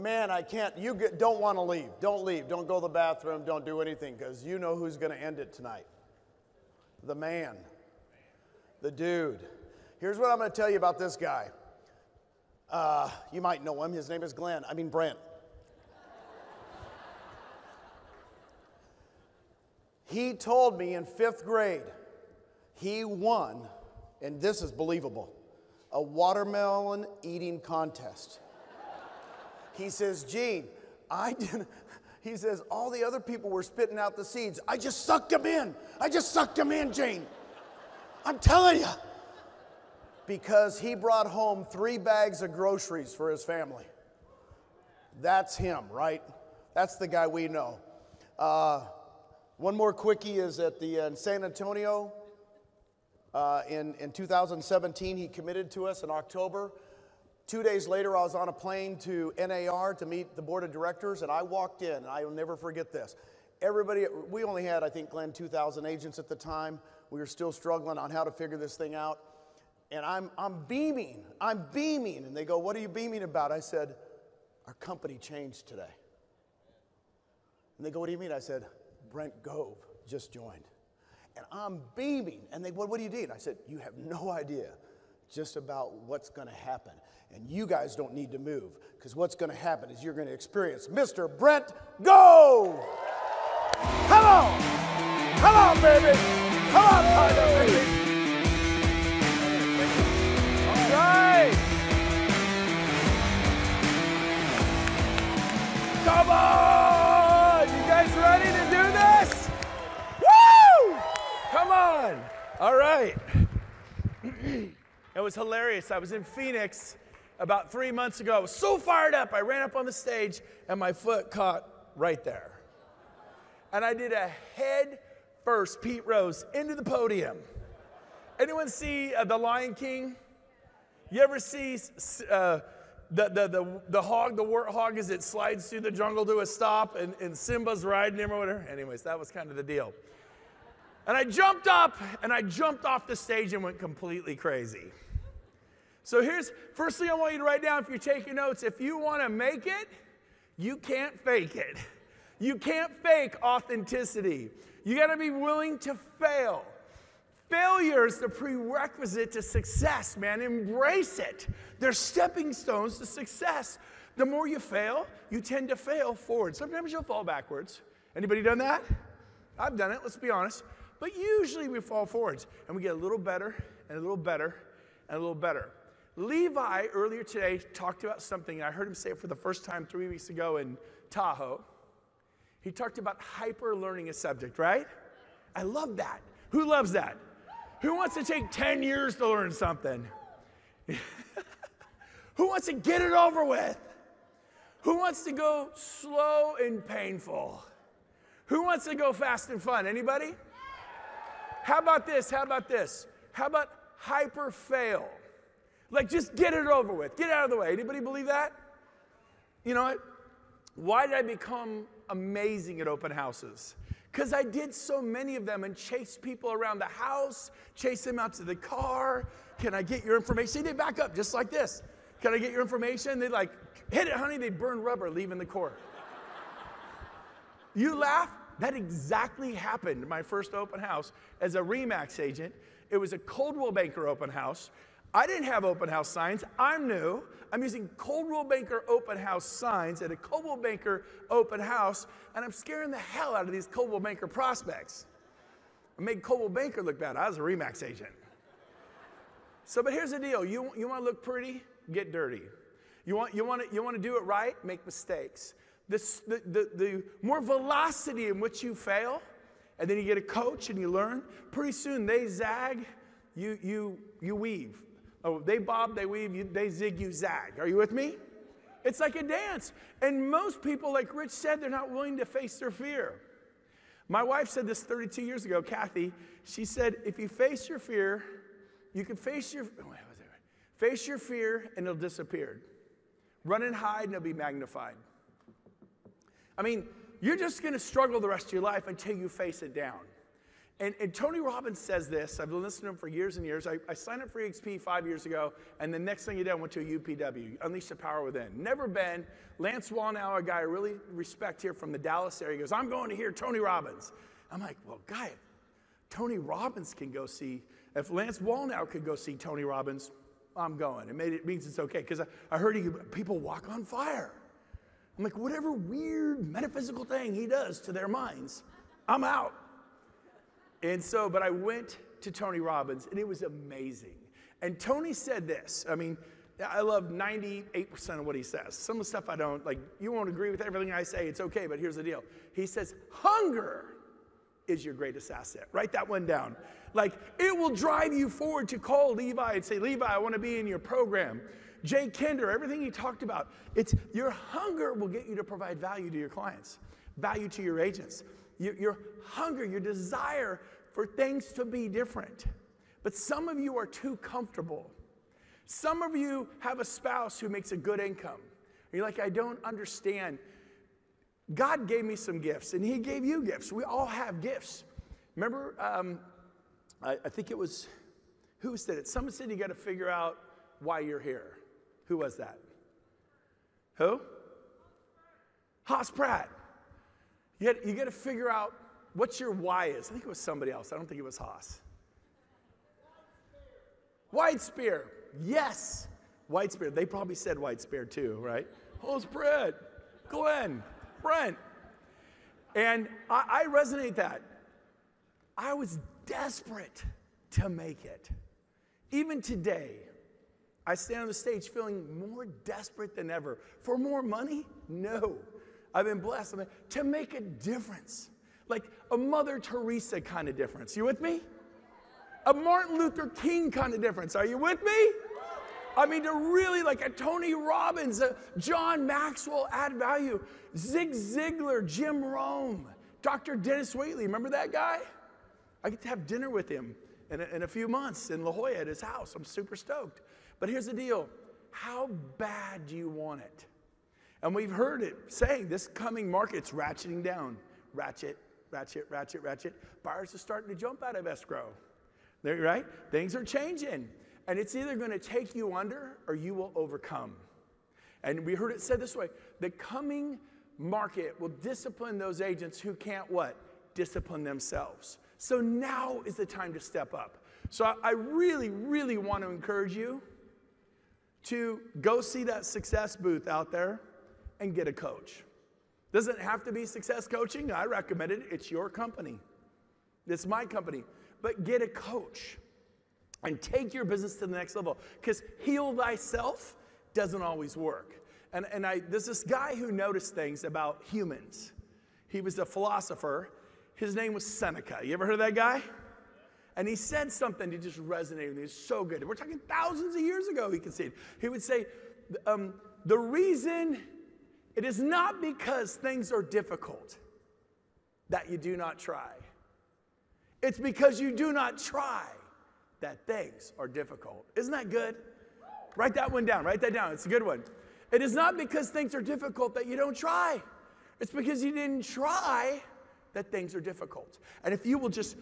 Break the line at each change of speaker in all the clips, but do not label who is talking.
man, I can't, don't want to leave. Don't leave. Don't go to the bathroom. Don't do anything, because you know who's going to end it tonight. The man. The dude. Here's what I'm going to tell you about this guy. You might know him. His name is Brent. He told me in 5th grade he won, and this is believable, a watermelon eating contest. He says, Gene, he says, all the other people were spitting out the seeds. I just sucked them in. I just sucked them in, Gene. I'm telling you. Because he brought home 3 bags of groceries for his family. That's him, right? That's the guy we know. One more quickie is at in San Antonio. In 2017, he committed to us in October. 2 days later, I was on a plane to NAR to meet the board of directors, and I walked in, and I will never forget this. Everybody, we only had, I think, Glenn, 2,000 agents at the time. We were still struggling on how to figure this thing out. And I'm beaming. And they go, what are you beaming about? I said, our company changed today. And they go, what do you mean? I said, Brent Gove just joined. And I'm beaming. And they go, what do you need? I said, you have no idea just about what's going to happen. And you guys don't need to move, because what's going to happen is you're going to experience Mr. Brent Gove. Come on. Come on, baby. Come on, partner, baby. All right. Come on. You guys ready to do this? Woo! Come on. All right. It was hilarious. I was in Phoenix about 3 months ago. I was so fired up. I ran up on the stage, and my foot caught right there. And I did a head first Pete Rose into the podium. Anyone see The Lion King? You ever see the hog, the warthog, as it slides through the jungle to a stop, and Simba's riding him or whatever? Anyways, that was kind of the deal. And I jumped up, and I jumped off the stage and went completely crazy. So first thing I want you to write down if you're taking notes. If you want to make it, you can't fake it. You can't fake authenticity. You got to be willing to fail. Failure is the prerequisite to success, man. Embrace it. They're stepping stones to success. The more you fail, you tend to fail forward. Sometimes you'll fall backwards. Anybody done that? I've done it, let's be honest. But usually we fall forwards, and we get a little better, and a little better, and a little better. Levi, earlier today, talked about something. I heard him say it for the first time 3 weeks ago in Tahoe. He talked about hyper-learning a subject, right? I love that. Who loves that? Who wants to take 10 years to learn something? Who wants to get it over with? Who wants to go slow and painful? Who wants to go fast and fun? Anybody? How about this? How about this? How about hyper-fail? Like, just get it over with. Get out of the way. Anybody believe that? You know what? Why did I become amazing at open houses? Because I did so many of them and chased people around the house, chased them out to the car. Can I get your information? See, they back up just like this. Can I get your information? They'd like, hit it, honey. They'd burn rubber leaving the court. You laugh? That exactly happened in my first open house as a RE/MAX agent. It was a Coldwell Banker open house. I didn't have open house signs. I'm new. I'm using Coldwell Banker open house signs at a Coldwell Banker open house, and I'm scaring the hell out of these Coldwell Banker prospects. I made Coldwell Banker look bad. I was a RE/MAX agent. So, but here's the deal. You want to look pretty? Get dirty. You want to do it right? Make mistakes. The more velocity in which you fail, and then you get a coach and you learn, pretty soon they zag, you weave. Oh, they bob, they weave, they zig, you zag. Are you with me? It's like a dance. And most people, like Rich said, they're not willing to face their fear. My wife said this 32 years ago, Kathy. She said, if you face your fear, you can face your fear and it'll disappear. Run and hide and it'll be magnified. I mean, you're just going to struggle the rest of your life until you face it down. And Tony Robbins says this. I've been listening to him for years and years. I signed up for EXP 5 years ago, and the next thing you did, I went to a UPW, Unleash the Power Within. Never been. Lance Wallnau, a guy I really respect here from the Dallas area, goes, I'm going to hear Tony Robbins. I'm like, well, guy, if Tony Robbins can go see, if Lance Wallnau could go see Tony Robbins, I'm going. It means it's okay, because I heard people walk on fire. I'm like, whatever weird metaphysical thing he does to their minds, I'm out. And so, but I went to Tony Robbins, and it was amazing. And Tony said this. I mean, I love 98% of what he says. Some of the stuff I don't, like, you won't agree with everything I say. It's okay, but here's the deal. He says, hunger is your greatest asset. Write that one down. Like, it will drive you forward to call Levi and say, Levi, I want to be in your program. Jay Kinder, everything he talked about, it's your hunger will get you to provide value to your clients, value to your agents. Your hunger, your desire for things to be different. But some of you are too comfortable. Some of you have a spouse who makes a good income. You're like, I don't understand. God gave me some gifts, and he gave you gifts. We all have gifts. Remember, I think it was, who said it? Someone said you got to figure out why you're here. Who was that? Who? Haas Pratt. You got to figure out what your why is. I think it was somebody else. I don't think it was Haas. White Spear. Yes. White Spear. They probably said White Spear too, right? Haas Pratt. Glenn. Brent. And I resonate that. I was desperate to make it. Even today, I stand on the stage feeling more desperate than ever. For more money? No. I've been blessed to make a difference. Like a Mother Teresa kind of difference. You with me? A Martin Luther King kind of difference. Are you with me? I mean, to really, like a Tony Robbins, a John Maxwell add value. Zig Ziglar, Jim Rome, Dr. Dennis Waitley. Remember that guy? I get to have dinner with him in a few months in La Jolla at his house. I'm super stoked. But here's the deal. How bad do you want it? And we've heard it saying this coming market's ratcheting down. Ratchet, ratchet, ratchet, ratchet. Buyers are starting to jump out of escrow. They're, right? Things are changing. And it's either going to take you under or you will overcome. And we heard it said this way. The coming market will discipline those agents who can't what? Discipline themselves. So now is the time to step up. So I really, really want to encourage you to go see that success booth out there and get a coach. Doesn't have to be Success Coaching. I recommend it. It's your company. It's my company. But get a coach and take your business to the next level. Because heal thyself doesn't always work. And there's this guy who noticed things about humans. He was a philosopher. His name was Seneca. You ever heard of that guy? And he said something that just resonated with me. It's so good. We're talking thousands of years ago, he conceded. He would say, the reason it is not because things are difficult that you do not try. It's because you do not try that things are difficult. Isn't that good? Write that one down. Write that down. It's a good one. It is not because things are difficult that you don't try. It's because you didn't try that things are difficult. And if you will just,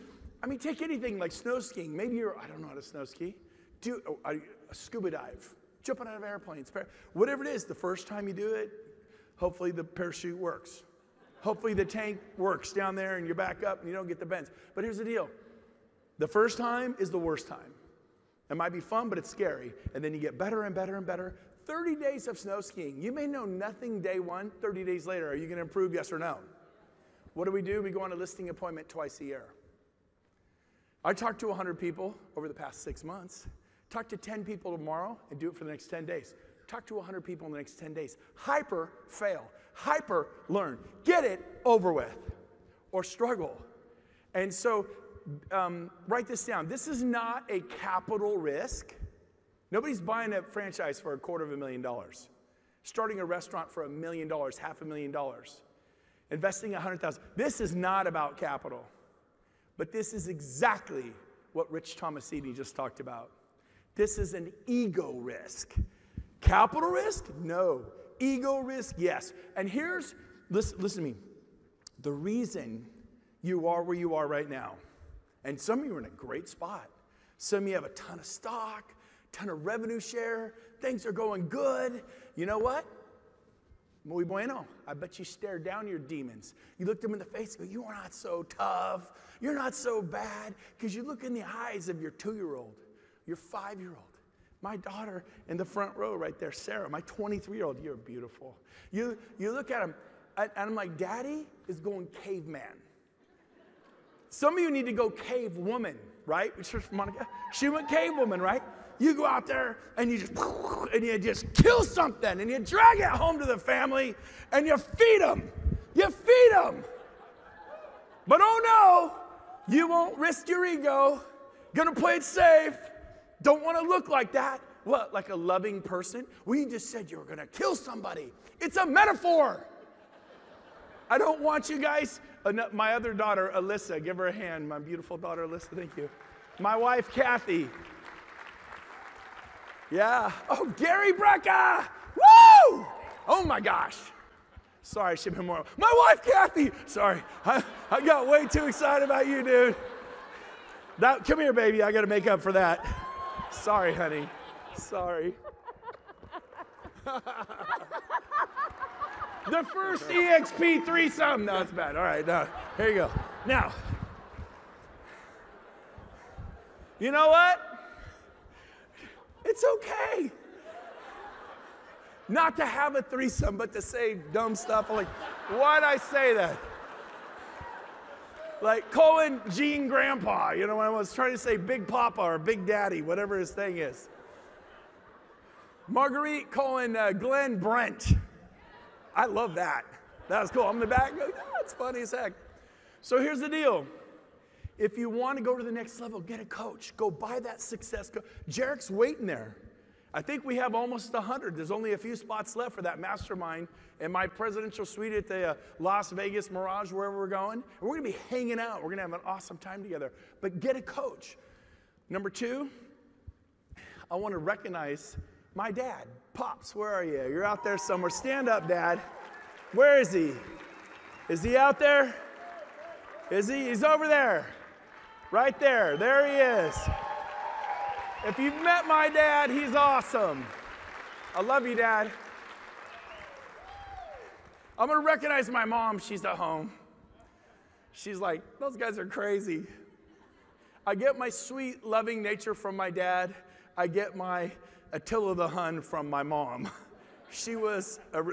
I mean, take anything like snow skiing. Maybe I don't know how to snow ski. Do a scuba dive. Jumping out of airplanes. Whatever it is, the first time you do it, hopefully the parachute works. Hopefully the tank works down there and you're back up and you don't get the bends. But here's the deal. The first time is the worst time. It might be fun, but it's scary. And then you get better and better and better. 30 days of snow skiing. You may know nothing day one. 30 days later, are you going to improve, yes or no? What do? We go on a listing appointment twice a year. I talked to 100 people over the past 6 months. Talk to 10 people tomorrow and do it for the next 10 days. Talk to 100 people in the next 10 days. Hyper fail. Hyper learn. Get it over with or struggle. And so write this down. This is not a capital risk. Nobody's buying a franchise for $250,000. Starting a restaurant for $1 million, $500,000. Investing $100,000. This is not about capital. But this is exactly what Rich Tomasini just talked about. This is an ego risk. Capital risk? No. Ego risk? Yes. And listen to me. The reason you are where you are right now And some of you are in a great spot. Some of you have a ton of stock, ton of revenue share. Things are going good. You know what? Muy bueno. I bet you stare down your demons. You look them in the face and go, you are not so tough. You're not so bad. Because you look in the eyes of your 2-year-old, your 5-year-old. My daughter in the front row right there, Sarah, my 23-year-old, you're beautiful. You look at him, and I'm like, Daddy is going caveman. Some of you need to go cave woman, right? Which is Monica. She went cave woman, right? You go out there and you just kill something and you drag it home to the family and you feed them. You feed them. But oh no, you won't risk your ego. Gonna play it safe. Don't want to look like that. What, like a loving person? We just said you were gonna kill somebody. It's a metaphor. I don't want you guys. My other daughter, Alyssa, give her a hand. My beautiful daughter, Alyssa, thank you. My wife, Kathy. Yeah. Oh, Gary Brecka. Woo! Oh my gosh. Sorry, I should have been more. My wife, Kathy. Sorry, I got way too excited about you, dude. Come here, baby. I got to make up for that. Sorry, honey. Sorry. The first EXP threesome. No, it's bad. All right, no. Here you go. Now, you know what? It's okay not to have a threesome, but to say dumb stuff. Like, why'd I say that? Like calling Gene Grandpa, you know, when I was trying to say Big Papa or Big Daddy, whatever his thing is. Marguerite calling Glenn Brent. I love that. That was cool. I'm in the back. Oh, it's funny as heck. So here's the deal. If you want to go to the next level, get a coach. Go buy that success coach. Jarek's waiting there. I think we have almost 100. There's only a few spots left for that mastermind in my presidential suite at the Las Vegas Mirage, wherever we're going. And we're going to be hanging out. We're going to have an awesome time together. But get a coach. Number 2, I want to recognize my dad. Pops, where are you? You're out there somewhere. Stand up, Dad. Where is he? Is he out there? Is he? He's over there. Right there. There he is. If you've met my dad, he's awesome. I love you, Dad. I'm going to recognize my mom. She's at home. She's like, those guys are crazy. I get my sweet, loving nature from my dad. I get my Attila the Hun from my mom.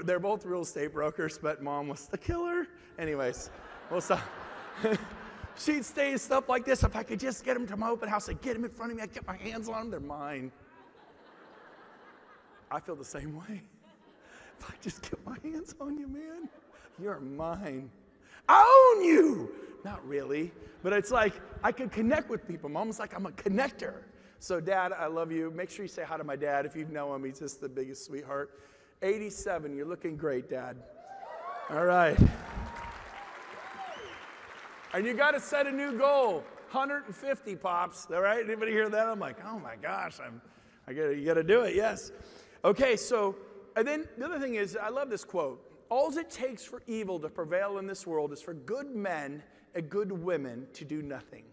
They're both real estate brokers, but Mom was the killer. Anyways, we'll stop. She'd say stuff like this. If I could just get them to my open house, I'd get them in front of me. I'd get my hands on them. They're mine. I feel the same way. If I just get my hands on you, man, you're mine. I own you. Not really, but it's like I can connect with people. Mom's like, I'm a connector. So, Dad, I love you. Make sure you say hi to my dad. If you know him, he's just the biggest sweetheart. 87, you're looking great, Dad. All right. And you got to set a new goal. 150, Pops. All right? Anybody hear that? I'm like, oh my gosh, you got to do it. Yes. Okay, so, and then the other thing is, I love this quote. All it takes for evil to prevail in this world is for good men and good women to do nothing.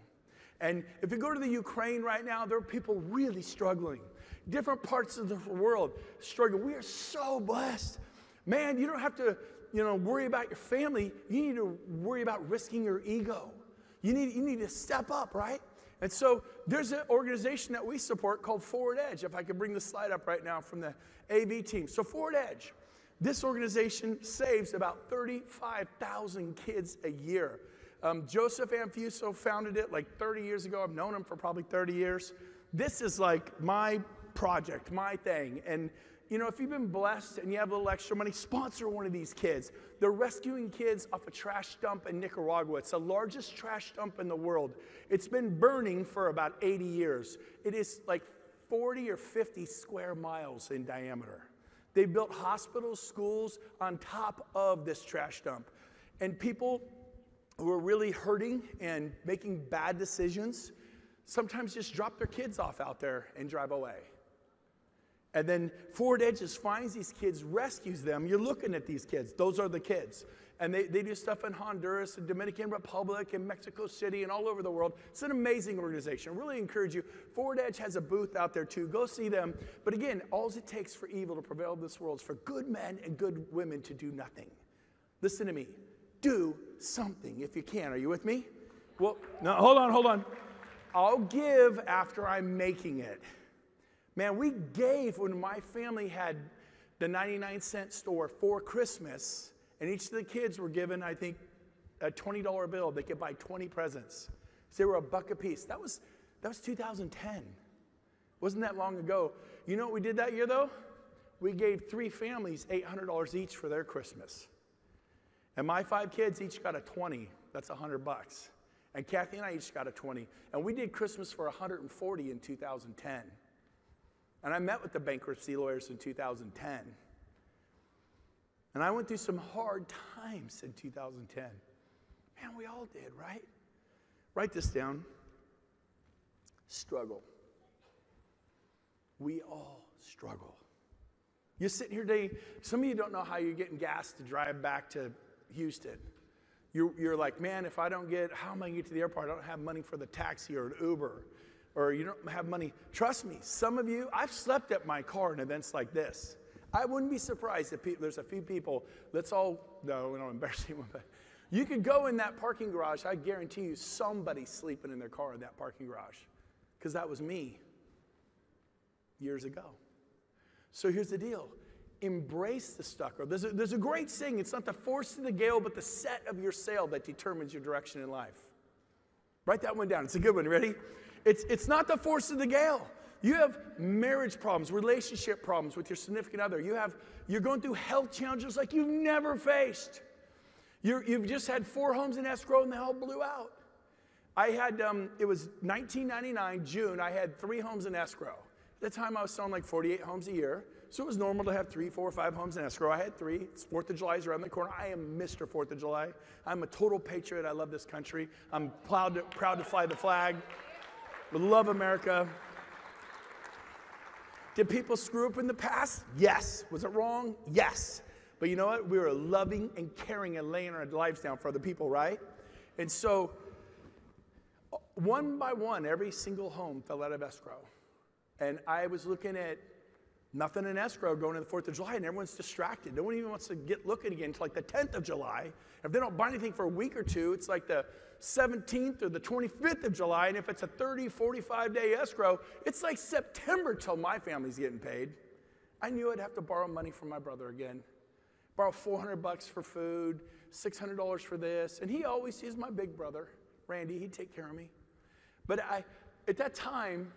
And if you go to the Ukraine right now, there are people really struggling. Different parts of the world struggling. We are so blessed. Man, you don't have to, worry about your family. You need to worry about risking your ego. You need to step up, right? And so there's an organization that we support called Forward Edge. If I could bring the slide up right now from the AV team. So Forward Edge, this organization saves about 35,000 kids a year. Joseph Amfuso founded it like 30 years ago. I've known him for probably 30 years. This is like my project, my thing. And, if you've been blessed and you have a little extra money, sponsor one of these kids. They're rescuing kids off a trash dump in Nicaragua. It's the largest trash dump in the world. It's been burning for about 80 years. It is like 40 or 50 square miles in diameter. They built hospitals, schools on top of this trash dump. And people who are really hurting and making bad decisions sometimes just drop their kids off out there and drive away. And then Forward Edges finds these kids, rescues them. You're looking at these kids. Those are the kids. And they do stuff in Honduras and Dominican Republic and Mexico City and all over the world. It's an amazing organization. I really encourage you. Forward Edge has a booth out there too. Go see them. But again, all it takes for evil to prevail in this world is for good men and good women to do nothing. Listen to me. Do something if you can. Are you with me? Well, no, hold on. I'll give after I'm making it. Man, we gave when my family had the 99-cent store for Christmas. And each of the kids were given, I think, a $20 bill. They could buy 20 presents. So they were $1 a piece. That was 2010. Wasn't that long ago. You know what we did that year, though? We gave 3 families $800 each for their Christmas. And my 5 kids each got a 20. That's $100. And Kathy and I each got a 20. And we did Christmas for 140 in 2010. And I met with the bankruptcy lawyers in 2010. And I went through some hard times in 2010. Man, we all did, right? Write this down. Struggle. We all struggle. You're sitting here today, some of you don't know how you're getting gas to drive back to Houston. You're like, man, if I don't get, how am I going to get to the airport? I don't have money for the taxi or an Uber. Or you don't have money. Trust me, some of you, I've slept at my car in events like this. I wouldn't be surprised if there's a few people, no, we don't embarrass anyone, but you could go in that parking garage, I guarantee you somebody's sleeping in their car in that parking garage. Because that was me years ago. So here's the deal. Embrace the stucker. There's a great saying, it's not the force of the gale, but the set of your sail that determines your direction in life. Write that one down. It's a good one. Ready? It's not the force of the gale. You have marriage problems, relationship problems with your significant other. You're going through health challenges like you've never faced. You've just had 4 homes in escrow and they all blew out. I had, it was 1999, June, I had 3 homes in escrow. At the time I was selling like 48 homes a year. So it was normal to have 3, 4, 5 homes in escrow. I had 3. It's 4th of July is around the corner. I am Mr. 4th of July. I'm a total patriot. I love this country. I'm proud to fly the flag. I love America. Did people screw up in the past? Yes. Was it wrong? Yes. But you know what? We were loving and caring and laying our lives down for other people, right? And so, one by one, every single home fell out of escrow. And I was looking at nothing in escrow going to the 4th of July, and everyone's distracted. No one even wants to get looking again until like the 10th of July. If they don't buy anything for a week or two, it's like the 17th or the 25th of July, and if it's a 30, 45-day escrow, it's like September till my family's getting paid. I knew I'd have to borrow money from my brother again. Borrow $400 for food, $600 for this, and he's my big brother, Randy, he'd take care of me. But at that time,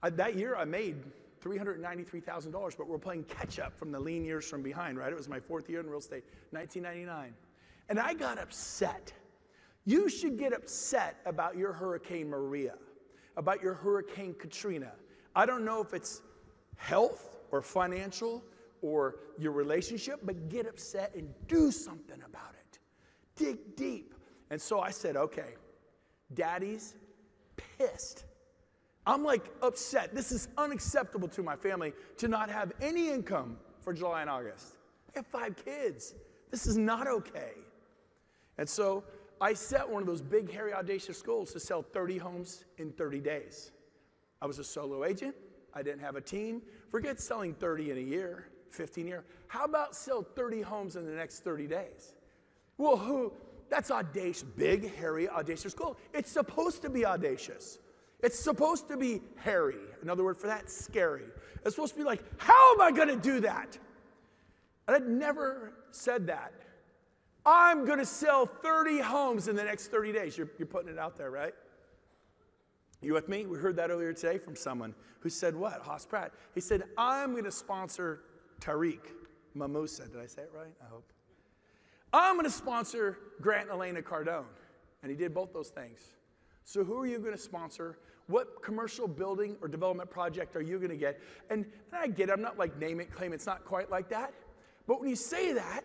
that year I made $393,000, but we're playing catch up from the lean years from behind, right? It was my 4th year in real estate, 1999. And I got upset. You should get upset about your Hurricane Maria, about your Hurricane Katrina. I don't know if it's health or financial or your relationship, but get upset and do something about it. Dig deep. And so I said, okay, Daddy's pissed. I'm like upset. This is unacceptable to my family to not have any income for July and August. I have 5 kids. This is not okay. And so I set one of those big, hairy, audacious goals to sell 30 homes in 30 days. I was a solo agent. I didn't have a team. Forget selling 30 in a year, 15 a year. How about sell 30 homes in the next 30 days? Well, that's audacious, big, hairy, audacious goal. It's supposed to be audacious. It's supposed to be hairy. Another word for that, scary. It's supposed to be like, how am I going to do that? And I'd never said that. I'm going to sell 30 homes in the next 30 days. You're putting it out there, right? You with me? We heard that earlier today from someone who said what? Haas Pratt. He said, I'm going to sponsor Tariq Mamusa. Did I say it right? I hope. I'm going to sponsor Grant and Elena Cardone. And he did both those things. So who are you going to sponsor? What commercial building or development project are you going to get? And I get it. I'm not like name it, claim it. It's not quite like that. But when you say that,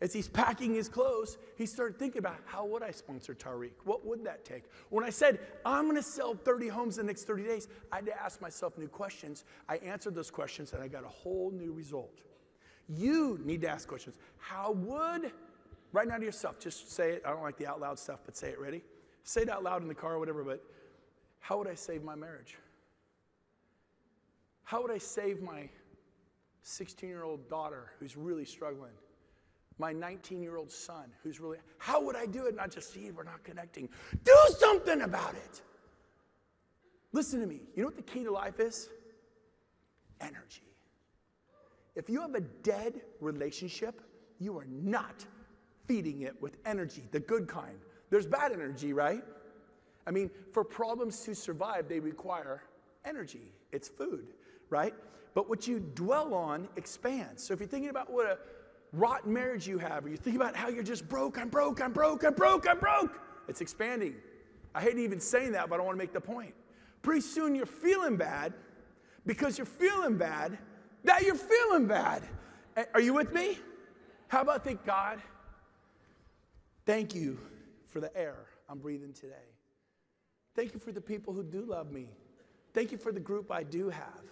As he's packing his clothes, he started thinking about, how would I sponsor Tariq? What would that take? When I said, I'm going to sell 30 homes in the next 30 days, I had to ask myself new questions. I answered those questions, and I got a whole new result. You need to ask questions. How would, right now to yourself, just say it. I don't like the out loud stuff, but say it. Ready? Say it out loud in the car or whatever, but how would I save my marriage? How would I save my 16-year-old daughter who's really struggling? My 19-year-old son who's really, how would I do it? Not just, see, we're not connecting. Do something about it. Listen to me. You know what the key to life is? Energy. If you have a dead relationship, you are not feeding it with energy, the good kind. There's bad energy, right? I mean, for problems to survive, they require energy. It's food, right? But what you dwell on expands. So if you're thinking about what a rotten marriage you have, or you think about how you're just broke, I'm broke, it's expanding. I hate even saying that, but I want to make the point. Pretty soon you're feeling bad because you're feeling bad that you're feeling bad. Are you with me? How about thank God? Thank you for the air I'm breathing today. Thank you for the people who do love me. Thank you for the group I do have.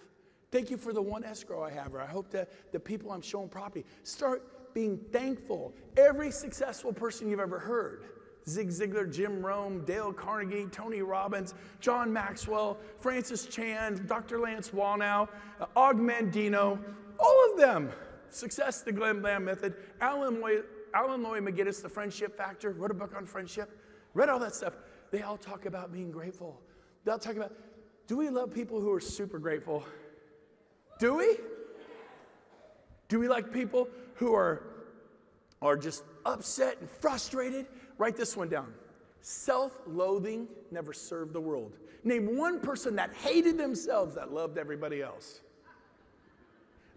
Thank you for the one escrow I have, or I hope that the people I'm showing property. Start being thankful. Every successful person you've ever heard, Zig Ziglar, Jim Rome, Dale Carnegie, Tony Robbins, John Maxwell, Francis Chan, Dr. Lance Wallnau, Og Mandino, all of them. Success, the Glenn Bland Method, Alan Lloyd McGinnis, The Friendship Factor, wrote a book on friendship, read all that stuff. They all talk about being grateful. They all talk about, do we love people who are super grateful? Do we? Do we like people who are just upset and frustrated? Write this one down. Self-loathing never served the world. Name one person that hated themselves that loved everybody else.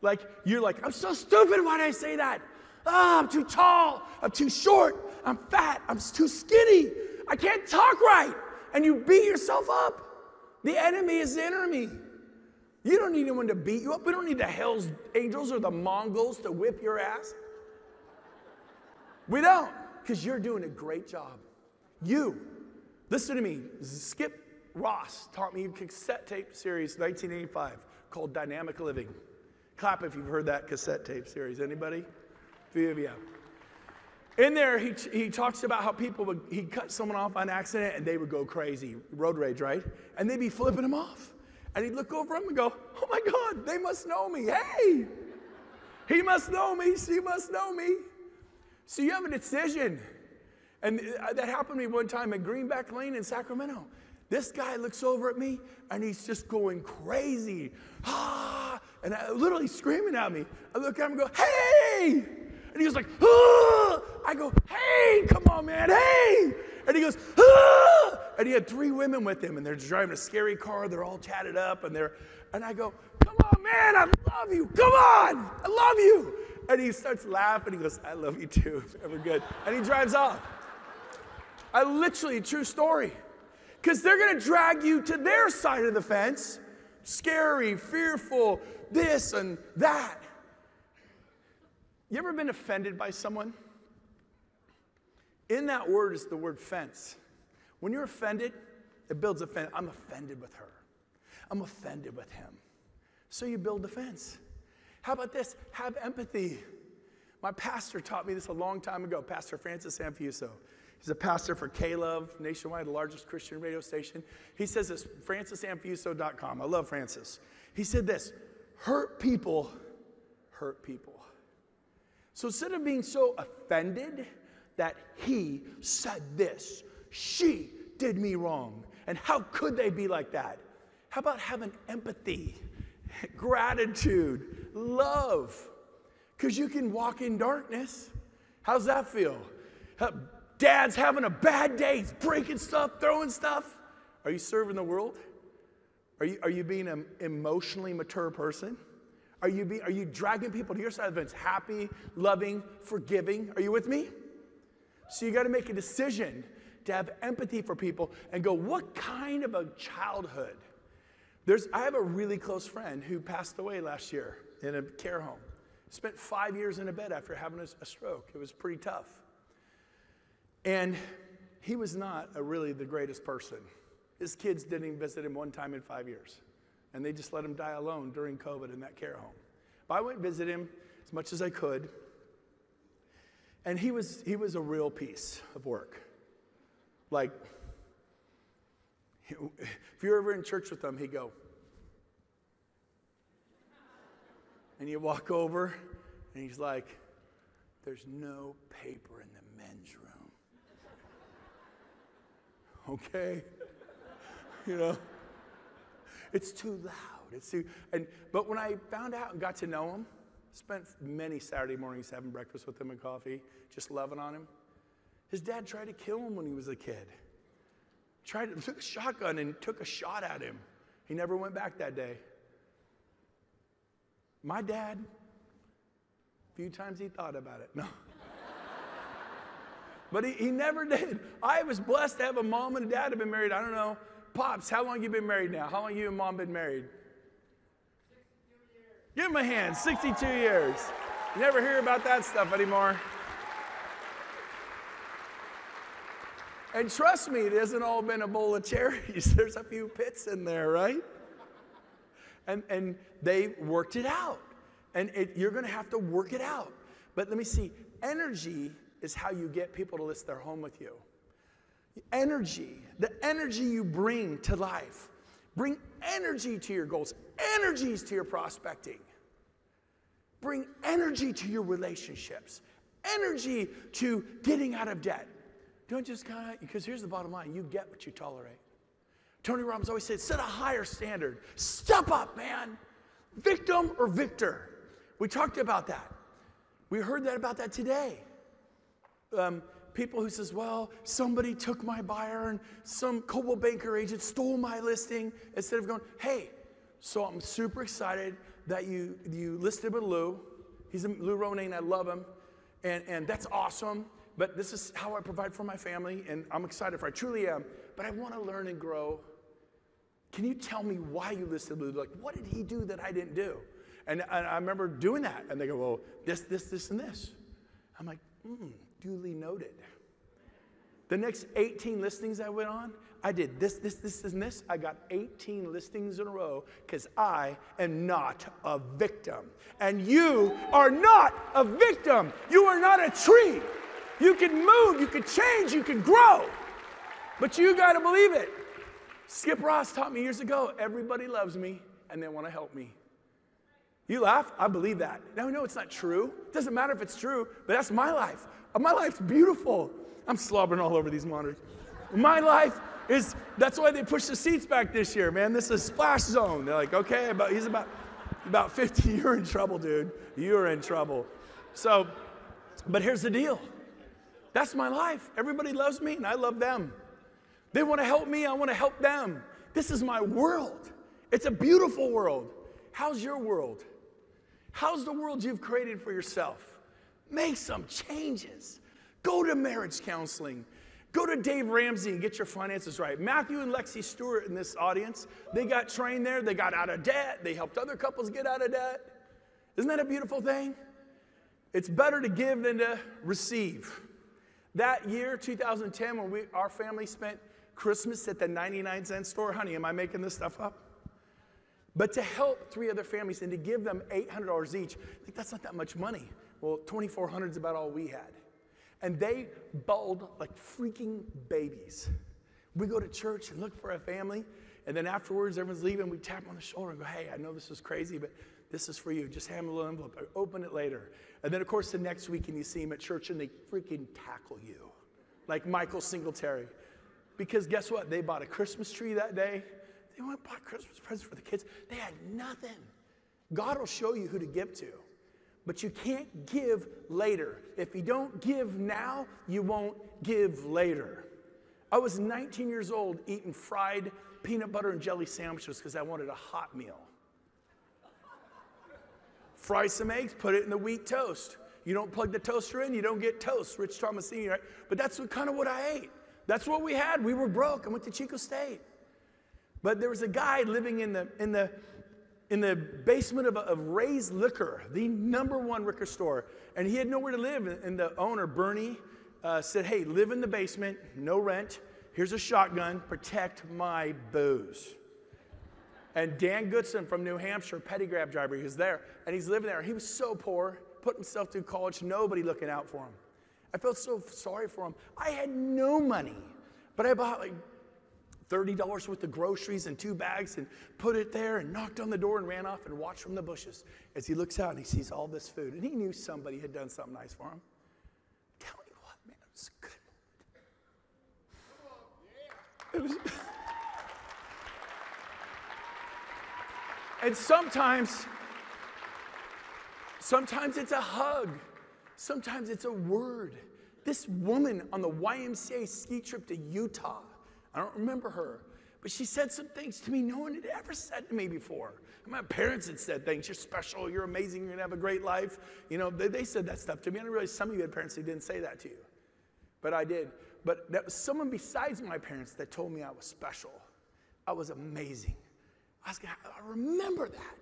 Like, you're like, I'm so stupid, why did I say that? Oh, I'm too tall, I'm too short, I'm fat, I'm too skinny, I can't talk right. And you beat yourself up. The enemy is the enemy. You don't need anyone to beat you up. We don't need the Hell's Angels or the Mongols to whip your ass. We don't, because you're doing a great job. You, listen to me. Skip Ross taught me a cassette tape series, 1985, called Dynamic Living. Clap if you've heard that cassette tape series. Anybody? A few of you. In there, he talks about how he'd cut someone off on accident and they would go crazy, road rage, right? And they'd be flipping him off. And he'd look over him and go, oh my God, they must know me. Hey, he must know me, she must know me. So you have a decision. And that happened to me one time at Greenback Lane in Sacramento. This guy looks over at me and he's just going crazy. Ah, and literally screaming at me. I look at him and go, hey! And he goes like, ah! I go, hey, come on, man, hey! And he goes, ah! And he had 3 women with him, and they're driving a scary car. They're all tatted up, and I go, come on, man, I love you. Come on, I love you. And he starts laughing. He goes, I love you too. Ever good. And he drives off. I literally, true story. Because they're going to drag you to their side of the fence. Scary, fearful, this and that. You ever been offended by someone? In that word is the word fence. When you're offended, it builds a fence. I'm offended with her. I'm offended with him. So you build the fence. How about this? Have empathy. My pastor taught me this a long time ago, Pastor Francis Amfuso. He's a pastor for K-Love, nationwide, the largest Christian radio station. He says this, francisamfuso.com. I love Francis. He said this, hurt people hurt people. So instead of being so offended that he said this, she did me wrong, and how could they be like that? How about having empathy, gratitude, love? Because you can walk in darkness. How's that feel? Dad's having a bad day. He's breaking stuff, throwing stuff. Are you serving the world? Are you being an emotionally mature person? Are you dragging people to your side of the fence? Happy, loving, forgiving? Are you with me? So you got to make a decision to have empathy for people and go, what kind of a childhood? I have a really close friend who passed away last year in a care home. Spent 5 years in a bed after having a stroke. It was pretty tough. And he was not really the greatest person. His kids didn't even visit him one time in 5 years. And they just let him die alone during COVID in that care home. But I went and visited him as much as I could. And he was a real piece of work. Like, if you're ever in church with him, he'd go. And you walk over, and he's like, there's no paper in the men's room. Okay? You know? It's too loud. But when I found out and got to know him, spent many Saturday mornings having breakfast with him and coffee, just loving on him. His dad tried to kill him when he was a kid. Took a shotgun and took a shot at him. He never went back that day. My dad, a few times he thought about it. No. But he never did. I was blessed to have a mom and a dad have been married. I don't know. Pops, how long have you been married now? How long have you and Mom been married? 62 years. Give him a hand. 62 years. You never hear about that stuff anymore. And trust me, it hasn't all been a bowl of cherries. There's a few pits in there, right? And they worked it out. And you're going to have to work it out. But let me see. Energy is how you get people to list their home with you. Energy, the energy you bring to life. Bring energy to your goals. Energies to your prospecting. Bring energy to your relationships. Energy to getting out of debt. Don't just kind of, because here's the bottom line. You get what you tolerate. Tony Robbins always said, set a higher standard. Step up, man. Victim or victor. We talked about that. We heard about that today. People who says, well, somebody took my buyer and some Coldwell Banker agent stole my listing. Instead of going, hey, so I'm super excited that you listed with Lou. He's Lou Ronayne, I love him. And that's awesome. But this is how I provide for my family, and I'm excited for it. I truly am. But I want to learn and grow. Can you tell me why you listed Lou? Like, what did he do that I didn't do? And I remember doing that. And they go, well, this, and this. I'm like, duly noted. The next 18 listings I went on, I did this, and this. I got 18 listings in a row because I am not a victim. And you are not a victim. You are not a tree. You can move, you can change, you can grow. But you got to believe it. Skip Ross taught me years ago, everybody loves me and they want to help me. You laugh? I believe that. Now, I know it's not true. It doesn't matter if it's true, but that's my life. My life's beautiful. I'm slobbering all over these monitors. My life is, that's why they pushed the seats back this year, man. This is splash zone. They're like, okay, he's about 50. You're in trouble, dude. You're in trouble. So, but here's the deal. That's my life. Everybody loves me, and I love them. They want to help me. I want to help them. This is my world. It's a beautiful world. How's your world? How's the world you've created for yourself? Make some changes. Go to marriage counseling. Go to Dave Ramsey and get your finances right. Matthew and Lexi Stewart in this audience, they got trained there. They got out of debt. They helped other couples get out of debt. Isn't that a beautiful thing? It's better to give than to receive. That year, 2010, when our family spent Christmas at the 99-cent store, honey, am I making this stuff up? But to help 3 other families and to give them $800 each, I think that's not that much money. Well, $2,400 is about all we had. And they bawled like freaking babies. We go to church and look for a family, and then afterwards, everyone's leaving, we tap them on the shoulder and go, hey, I know this is crazy, but this is for you. Just hand them a little envelope. Open it later. And then, of course, the next weekend you see them at church and they freaking tackle you. Like Michael Singletary. Because guess what? They bought a Christmas tree that day. They went and bought Christmas presents for the kids. They had nothing. God will show you who to give to. But you can't give later. If you don't give now, you won't give later. I was 19 years old eating fried peanut butter and jelly sandwiches because I wanted a hot meal. Fry some eggs, put it in the wheat toast. You don't plug the toaster in, you don't get toast. Rich Thomasini, right? But that's kind of what I ate. That's what we had. We were broke. I went to Chico State. But there was a guy living in the in the basement of Ray's Liquor, the #1 liquor store. And he had nowhere to live. And the owner, Bernie, said, hey, live in the basement, no rent. Here's a shotgun, protect my booze. And Dan Goodson from New Hampshire, petty grab driver, he was there. And he's living there. He was so poor, put himself through college, nobody looking out for him. I felt so sorry for him. I had no money, but I bought like $30 worth of groceries and 2 bags and put it there and knocked on the door and ran off and watched from the bushes as he looks out and he sees all this food. And he knew somebody had done something nice for him. Tell you what, man, it was a good moment. It was. And sometimes it's a hug. Sometimes it's a word. This woman on the YMCA ski trip to Utah, I don't remember her, but she said some things to me no one had ever said to me before. My parents had said things, you're special, you're amazing, you're gonna have a great life. You know, they said that stuff to me. I didn't realize some of you had parents that didn't say that to you, but I did. But that was someone besides my parents that told me I was special. I was amazing. I remember that.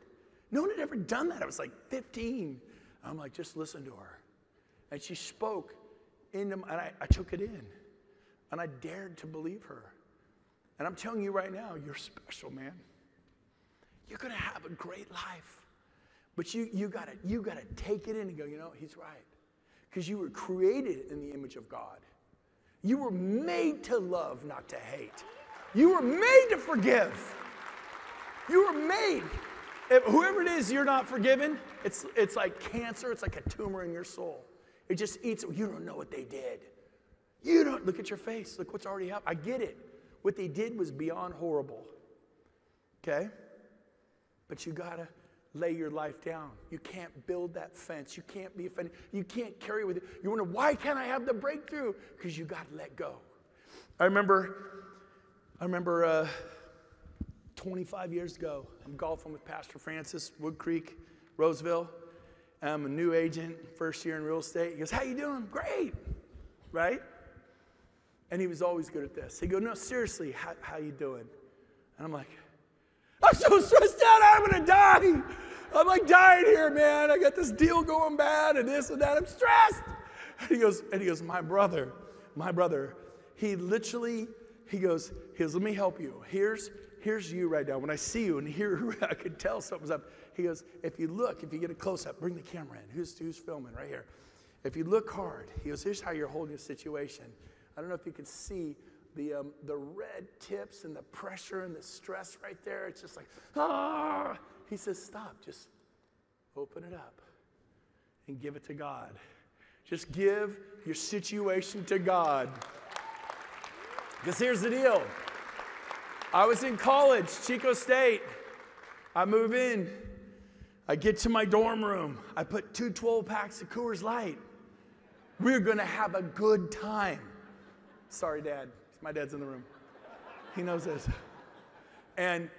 No one had ever done that. I was like 15. I'm like, just listen to her. And she spoke into my, and I took it in. And I dared to believe her. And I'm telling you right now, you're special, man. You're going to have a great life. But you gotta take it in and go, you know, he's right. Because you were created in the image of God. You were made to love, not to hate. You were made to forgive. You were made. If whoever it is you're not forgiven, it's like cancer. It's like a tumor in your soul. It just eats. You don't know what they did. You don't. Look at your face. Look what's already happened. I get it. What they did was beyond horrible. Okay? But you got to lay your life down. You can't build that fence. You can't be offended. You can't carry with it. You wonder, why can't I have the breakthrough? Because you got to let go. I remember 25 years ago, I'm golfing with Pastor Francis, Wood Creek, Roseville. I'm a new agent, first year in real estate. He goes, how you doing? Great, right? And he was always good at this. He goes, no, seriously, how you doing? And I'm like, I'm so stressed out, I'm going to die. I'm like dying here, man. I got this deal going bad and this and that. I'm stressed. And he goes, my brother, he goes, let me help you. Here's you right now. When I see you and here, I could tell something's up. He goes, if you get a close-up, bring the camera in. Who's filming right here? If you look hard, he goes, here's how you're holding the situation. I don't know if you can see the red tips and the pressure and the stress right there. It's just like, ah. He says, stop. Just open it up and give it to God. Just give your situation to God. Because here's the deal. I was in college, Chico State. I move in. I get to my dorm room. I put 2 12-packs of Coors Light. We're going to have a good time. Sorry, Dad. My dad's in the room. He knows this. And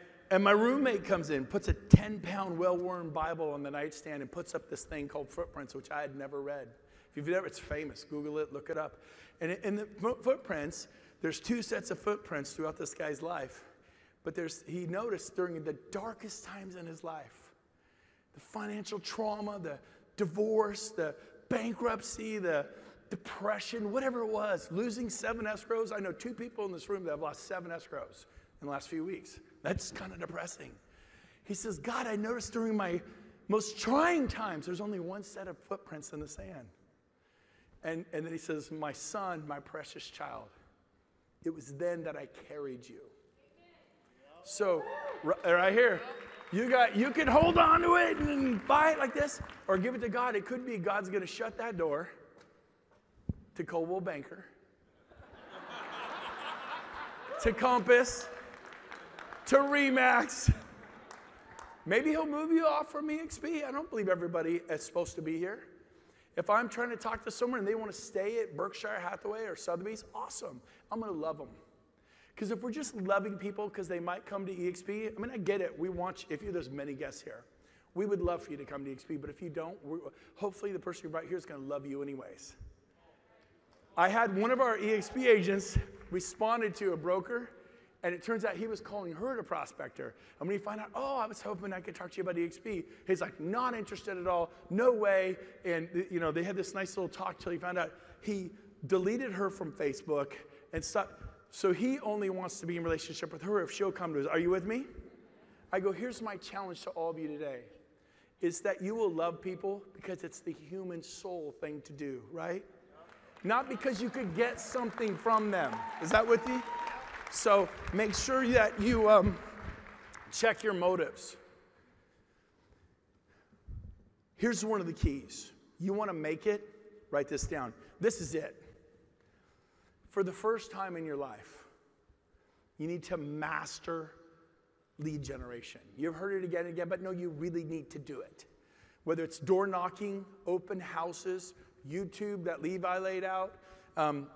my roommate comes in, puts a 10-pound well-worn Bible on the nightstand and puts up this thing called Footprints, which I had never read. If you've never, it's famous. Google it, look it up. And in the footprints, there's 2 sets of footprints throughout this guy's life. But he noticed during the darkest times in his life, the financial trauma, the divorce, the bankruptcy, the depression, whatever it was, losing 7 escrows. I know 2 people in this room that have lost 7 escrows in the last few weeks. That's kind of depressing. He says, God, I noticed during my most trying times, there's only 1 set of footprints in the sand. And then he says, my son, my precious child, it was then that I carried you. So right here, you can hold on to it and buy it like this or give it to God. It could be God's going to shut that door to Coldwell Banker, to Compass, to Remax. Maybe he'll move you off from EXP. I don't believe everybody is supposed to be here. If I'm trying to talk to someone and they want to stay at Berkshire Hathaway or Sotheby's, awesome. I'm going to love them. Because if we're just loving people because they might come to EXP, I mean, I get it. We want you, there's many guests here. We would love for you to come to EXP, but if you don't, hopefully the person right here is going to love you anyways. I had one of our EXP agents responded to a broker, And it turns out he was calling her to prospect her. And when he found out, oh, I was hoping I could talk to you about EXP, he's like, not interested at all, no way. And they had this nice little talk till he found out he deleted her from Facebook and stuff. So he only wants to be in relationship with her if she'll come to us. Are you with me? I go, here's my challenge to all of you today, is that you will love people because it's the human soul thing to do, right? Not because you could get something from them. Is that with me? So make sure that you check your motives. Here's one of the keys. You want to make it? Write this down. This is it. For the first time in your life, you need to master lead generation. You've heard it again and again, but no, you really need to do it. Whether it's door knocking, open houses, YouTube that Levi laid out,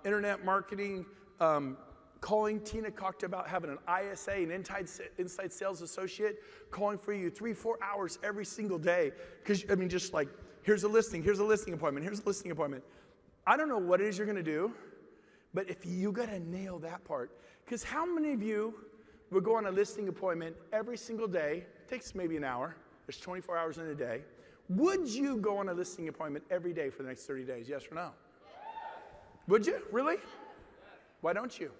internet marketing, calling. Tina talked about having an ISA, an inside sales associate, calling for you 3-4 hours every single day. Because, just like, here's a listing appointment, here's a listing appointment. I don't know what it is you're going to do, but if you got to nail that part. Because how many of you would go on a listing appointment every single day? It takes maybe an hour. There's 24 hours in a day. Would you go on a listing appointment every day for the next 30 days? Yes or no? Would you? Really? Why don't you?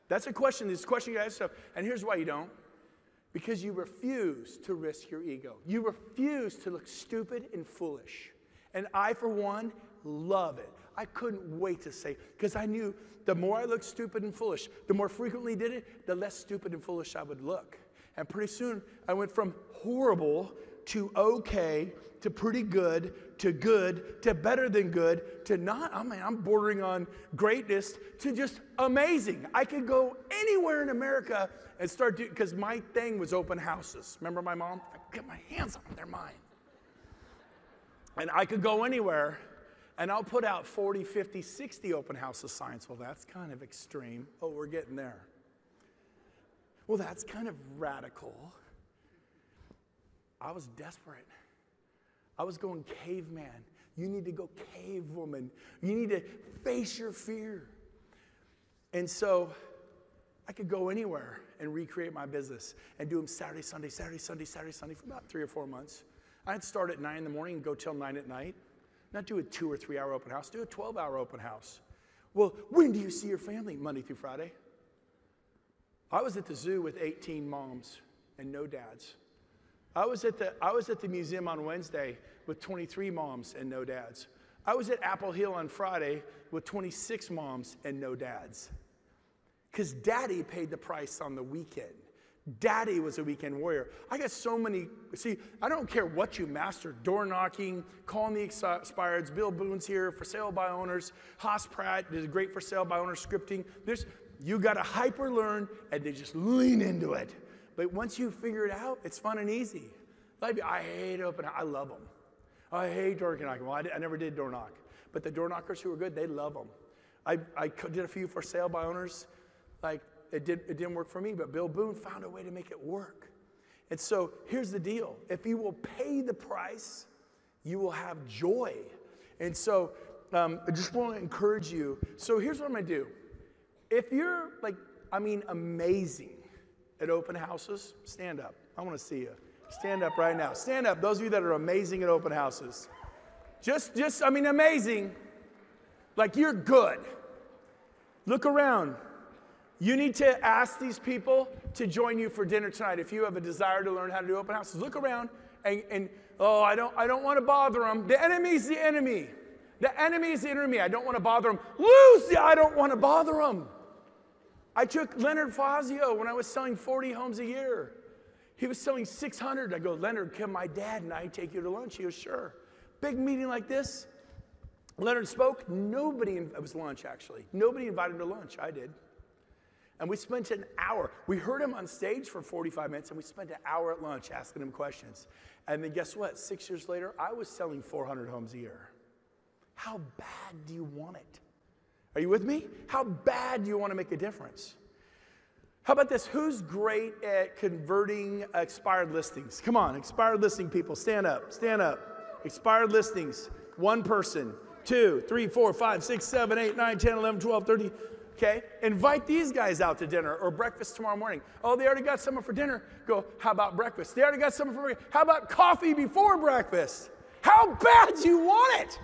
That's a question. This question you ask yourself. And here's why you don't. Because you refuse to risk your ego. You refuse to look stupid and foolish. And I, for one, love it. I couldn't wait to say, because I knew the more I looked stupid and foolish, the more frequently did it, the less stupid and foolish I would look. And pretty soon, I went from horrible to okay, to pretty good, to better than good, to not, I'm bordering on greatness, to just amazing. I could go anywhere in America and start doing, because my thing was open houses. Remember my mom? I could get my hands on them, they're mine. And I could go anywhere, and I'll put out 40, 50, 60 open house signs. Well, that's kind of extreme. Oh, we're getting there. Well, that's kind of radical. I was desperate. I was going caveman. You need to go cave woman. You need to face your fear. And so I could go anywhere and recreate my business and do them Saturday, Sunday for about 3 or 4 months. I'd start at 9 in the morning and go till 9 at night. Not do a 2 or 3 hour open house, do a 12-hour open house. Well, when do you see your family? Monday through Friday. I was at the zoo with 18 moms and no dads. I was at the museum on Wednesday with 23 moms and no dads. I was at Apple Hill on Friday with 26 moms and no dads. Because Daddy paid the price on the weekend. Daddy was a weekend warrior. I got so many, see, I don't care what you master, door knocking, calling the expireds, Bill Boone's here, for sale by owners, Haas Pratt is great for sale by owners, scripting. You got to hyper learn and then just lean into it. But once you figure it out, it's fun and easy. Like, I hate open house. I love them. I hate door knocking. Well, I never did door knock. But the door knockers who are good, they love them. I did a few for sale by owners. Like, it didn't work for me, but Bill Boone found a way to make it work. And so here's the deal. If you will pay the price, you will have joy. And so I just want to encourage you. So here's what I'm going to do. If you're amazing at open houses, stand up. I want to see you. Stand up right now. Stand up, those of you that are amazing at open houses. Amazing. Like you're good. Look around. You need to ask these people to join you for dinner tonight if you have a desire to learn how to do open houses. Look around and I don't want to bother them. The enemy's the enemy. The enemy is the enemy. I don't want to bother them. Lucy, I don't want to bother them. I took Leonard Fazio when I was selling 40 homes a year. He was selling 600. I go, Leonard, can my dad and I take you to lunch? He goes, sure. Big meeting like this. Leonard spoke. It was lunch, actually. Nobody invited him to lunch. I did. And we spent an hour. We heard him on stage for 45 minutes, and we spent an hour at lunch asking him questions. And then guess what? 6 years later, I was selling 400 homes a year. How bad do you want it? Are you with me? How bad do you want to make a difference? How about this? Who's great at converting expired listings? Come on, expired listing people, stand up, stand up. Expired listings, one person, 2, 3, 4, 5, 6, 7, 8, 9, 10, 11, 12, 13. Okay? Invite these guys out to dinner or breakfast tomorrow morning. Oh, they already got someone for dinner. Go, how about breakfast? They already got someone for breakfast. How about coffee before breakfast? How bad do you want it?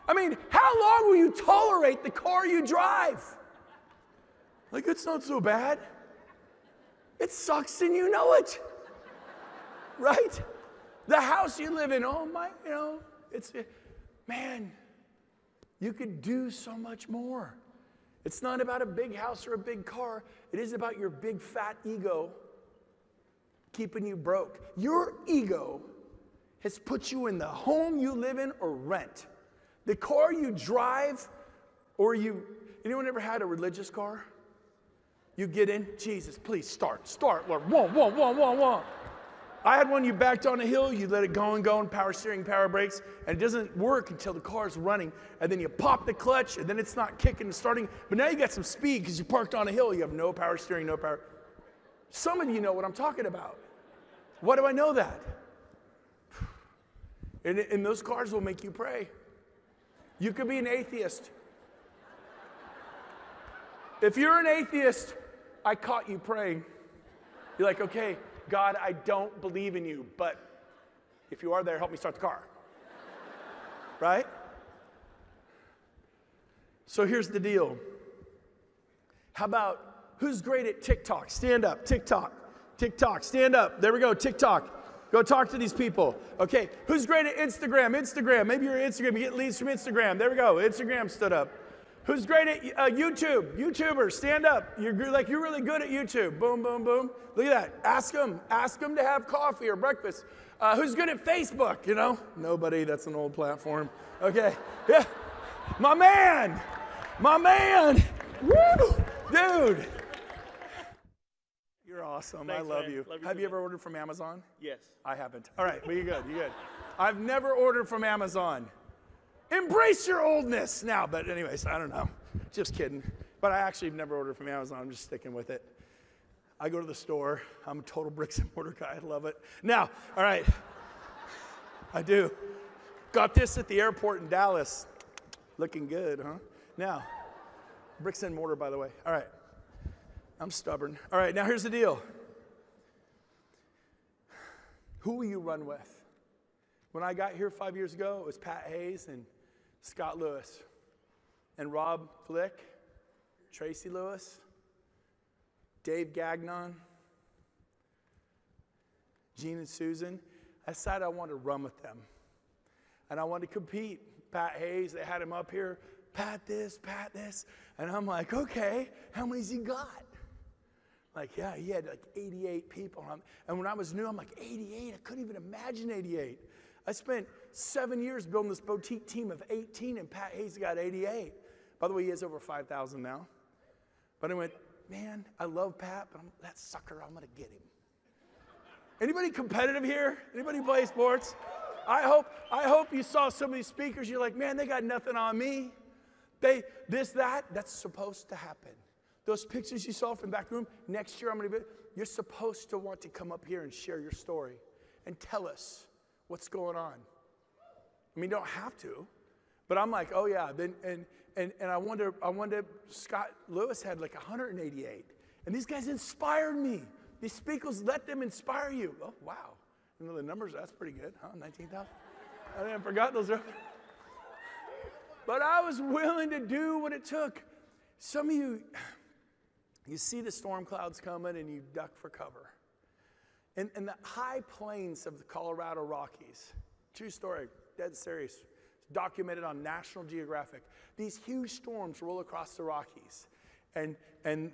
I mean, how long will you tolerate the car you drive? Like, it's not so bad. It sucks and you know it. Right? The house you live in, oh my, man, you could do so much more. It's not about a big house or a big car. It is about your big fat ego keeping you broke. Your ego has put you in the home you live in or rent. The car you drive or anyone ever had a religious car? You get in, Jesus, please start, Lord, whoa. I had one you backed on a hill, you let it go and power steering, power brakes, and it doesn't work until the car's running, and then you pop the clutch, and then it's not kicking and starting, but now you got some speed because you parked on a hill, you have no power steering, no power. Some of you know what I'm talking about. Why do I know that? And those cars will make you pray. You could be an atheist. If you're an atheist, I caught you praying. You're like, okay, God, I don't believe in you, but if you are there, help me start the car. Right? So here's the deal. How about, who's great at TikTok? Stand up, TikTok, stand up. There we go, TikTok. Go talk to these people. Okay, who's great at Instagram? Maybe you're at Instagram, you get leads from Instagram. There we go, Instagram stood up. Who's great at YouTube? YouTubers, stand up. You're really good at YouTube. Boom, boom, boom. Look at that. Ask them to have coffee or breakfast. Who's good at Facebook? Nobody. That's an old platform. Okay. Yeah. My man. Woo, dude. You're awesome. Thanks, I love you. Have you ever ordered from Amazon?
Yes.
I haven't. All right. Well, you're good. I've never ordered from Amazon. Embrace your oldness now. But anyways, I don't know. Just kidding. But I actually have never ordered from Amazon. I'm just sticking with it. I go to the store. I'm a total bricks and mortar guy. I love it. Now, all right. I do. Got this at the airport in Dallas. Looking good, huh? Now, bricks and mortar, by the way. All right. I'm stubborn. All right, now here's the deal. Who will you run with? When I got here 5 years ago, it was Pat Hayes and Scott Lewis, and Rob Flick, Tracy Lewis, Dave Gagnon, Gene and Susan. I decided I wanted to run with them. And I wanted to compete. Pat Hayes, they had him up here, Pat this. And I'm like, okay, how many's he got? Like, yeah, he had like 88 people. And when I was new, I'm like, 88? I couldn't even imagine 88. I spent 7 years building this boutique team of 18, and Pat Hayes got 88. By the way, he has over 5,000 now. But I went, man, I love Pat, but that sucker, I'm going to get him. Anybody competitive here? Anybody play sports? I hope you saw some of these speakers, you're like, man, they got nothing on me. That's supposed to happen. Those pictures you saw from the back room, next year you're supposed to want to come up here and share your story and tell us what's going on. I mean, you don't have to, but I'm like, oh yeah. And I wonder, Scott Lewis had like 188. And these guys inspired me. These speakers, let them inspire you. Oh, wow. The numbers, that's pretty good, huh? 19,000? I didn't forgot those. But I was willing to do what it took. Some of you see the storm clouds coming and you duck for cover. In the high plains of the Colorado Rockies, true story, dead serious, it's documented on National Geographic. These huge storms roll across the Rockies. And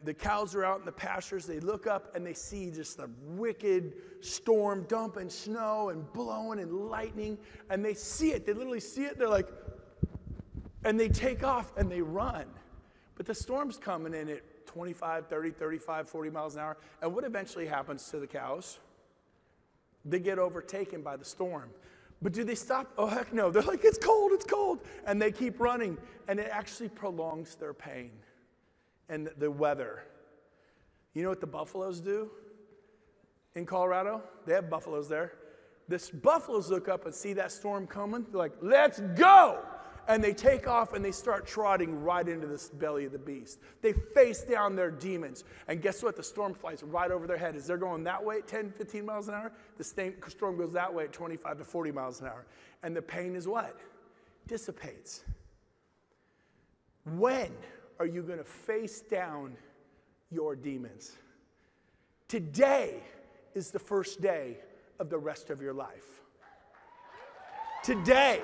the cows are out in the pastures. They look up and they see just a wicked storm dumping snow and blowing and lightning. And they see it. They literally see it. They're like, and they take off and they run. But the storm's coming in at 25, 30, 35, 40 miles an hour. And what eventually happens to the cows? They get overtaken by the storm. But do they stop? Oh, heck no. They're like, it's cold. And they keep running. And it actually prolongs their pain. And the weather. You know what the buffaloes do in Colorado? They have buffaloes there. The buffaloes look up and see that storm coming. They're like, let's go. and they take off and they start trotting right into the belly of the beast. They face down their demons. And guess what? The storm flies right over their head. As they're going that way at 10, 15 miles an hour, the storm goes that way at 25 to 40 miles an hour. And the pain is what? Dissipates. When are you going to face down your demons? Today is the first day of the rest of your life. Today.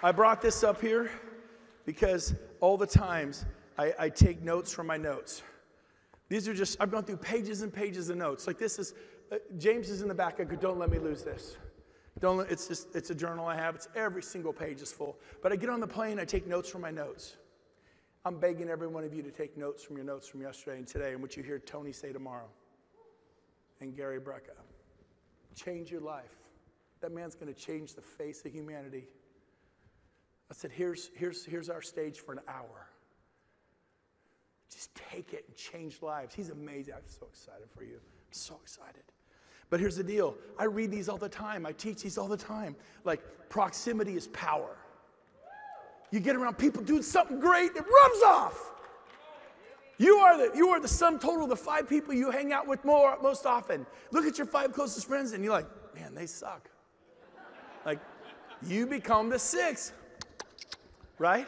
I brought this up here because all the times I take notes from my notes. These are just, I've gone through pages and pages of notes. Like this is, James is in the back. I go, don't let me lose this. It's a journal I have. It's every single page is full. But I get on the plane, I take notes from my notes. I'm begging every one of you to take notes from your notes from yesterday and today and what you hear Tony say tomorrow. And Gary Brecka. Change your life. That man's going to change the face of humanity. I said, here's our stage for an hour. Just take it and change lives. He's amazing. I'm so excited for you. I'm so excited. But here's the deal. I read these all the time. I teach these all the time. Like, proximity is power. You get around people doing something great, it rubs off. You are the sum total of the 5 people you hang out with most often. Look at your 5 closest friends and you're like, man, they suck. Like, you become the 6th. Right?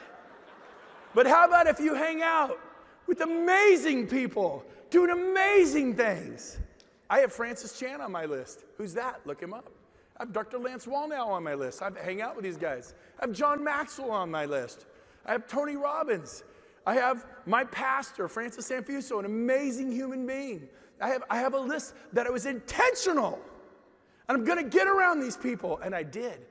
But how about if you hang out with amazing people doing amazing things? I have Francis Chan on my list. Who's that? Look him up. I have Dr. Lance Wallnau on my list. I hang out with these guys. I have John Maxwell on my list. I have Tony Robbins. I have my pastor, Francis Sanfuso, an amazing human being. I have a list that I was intentional. And I'm going to get around these people. And I did.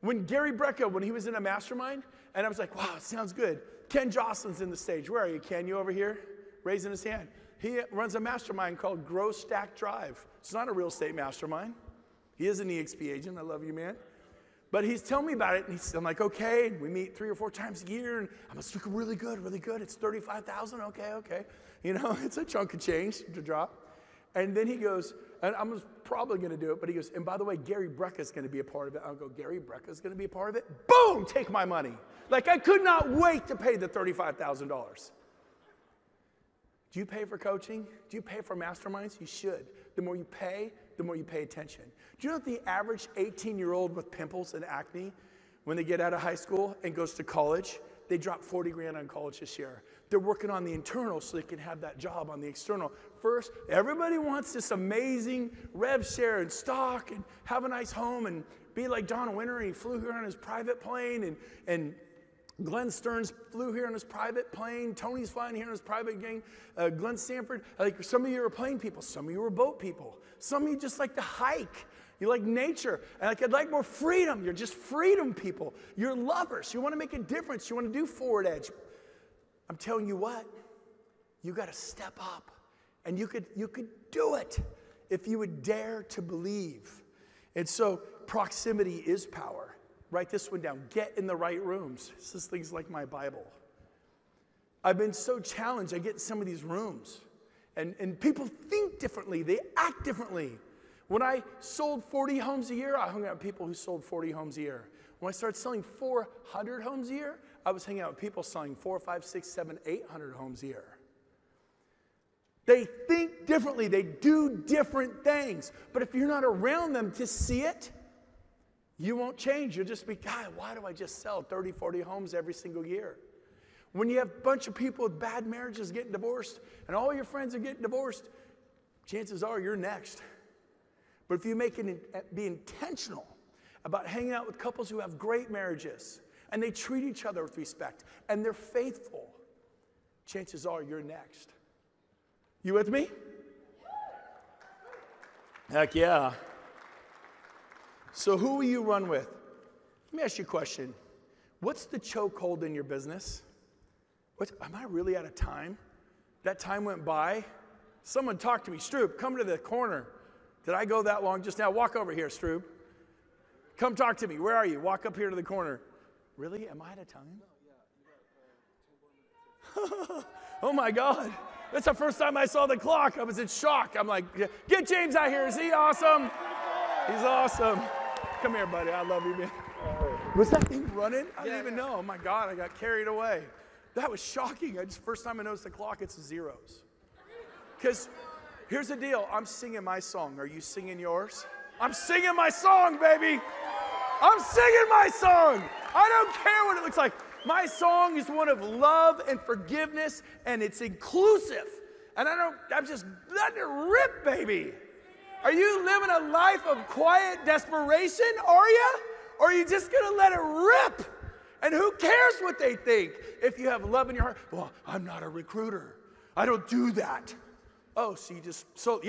When Gary Brecka, when he was in a mastermind, and I was like, wow, it sounds good. Ken Jocelyn's in the stage. Where are you, Ken? You over here? Raising his hand. He runs a mastermind called Grow, Stack, Drive. It's not a real estate mastermind. He is an EXP agent. I love you, man. But he's telling me about it, and I'm like, okay. And we meet 3 or 4 times a year, and I'm just looking really good, really good. It's $35,000. Okay. You know, it's a chunk of change to drop. And then he goes, and I'm probably going to do it, but he goes, and by the way, Gary Brecka's going to be a part of it. I'll go, Gary Brecka's going to be a part of it? Boom, take my money. Like, I could not wait to pay the $35,000. Do you pay for coaching? Do you pay for masterminds? You should. The more you pay attention. Do you know that the average 18-year-old with pimples and acne, when they get out of high school and goes to college, they drop 40 grand on college this year. They're working on the internal so they can have that job on the external. First, everybody wants this amazing rev share and stock and have a nice home and be like Don Winter, and he flew here on his private plane, and Glenn Stearns flew here on his private plane. Tony's flying here on his private plane. Glenn Stanford, like some of you are plane people, some of you are boat people. Some of you just like to hike. You like nature. And like, I'd like more freedom. You're just freedom people. You're lovers. You want to make a difference. You want to do forward edge. I'm telling you what, you got to step up. And you could do it if you would dare to believe. And so proximity is power. Write this one down. Get in the right rooms. This is things like my Bible. I've been so challenged. I get in some of these rooms. And people think differently. They act differently. When I sold 40 homes a year, I hung out with people who sold 40 homes a year. When I started selling 400 homes a year, I was hanging out with people selling 4, 5, 6, 7, 800 homes a year. They think differently. They do different things. But if you're not around them to see it, you won't change. You'll just be, God, why do I just sell 30, 40 homes every single year? When you have a bunch of people with bad marriages getting divorced and all your friends are getting divorced, chances are you're next. But if you be intentional about hanging out with couples who have great marriages and they treat each other with respect and they're faithful, chances are you're next. You with me? Heck yeah. So who will you run with? Let me ask you a question. What's the chokehold in your business? Am I really out of time? That time went by. Someone talk to me. Stroop, come to the corner. Did I go that long just now? Walk over here, Stroop. Come talk to me. Where are you? Walk up here to the corner. Really? Am I out of time? Oh my God. That's the first time I saw the clock. I was in shock. I'm like, get James out here. Is he awesome? He's awesome. Come here, buddy. I love you, man. Was that thing running? I didn't even know. Oh my God, I got carried away. That was shocking. First time I noticed the clock, it's zeros. Because here's the deal. I'm singing my song. Are you singing yours? I'm singing my song, baby. I'm singing my song. I don't care what it looks like. My song is one of love and forgiveness, and it's inclusive. And I'm just letting it rip, baby. Are you living a life of quiet desperation, are you? Or are you just going to let it rip? And who cares what they think if you have love in your heart? Well, I'm not a recruiter. I don't do that. Oh, so you just solo.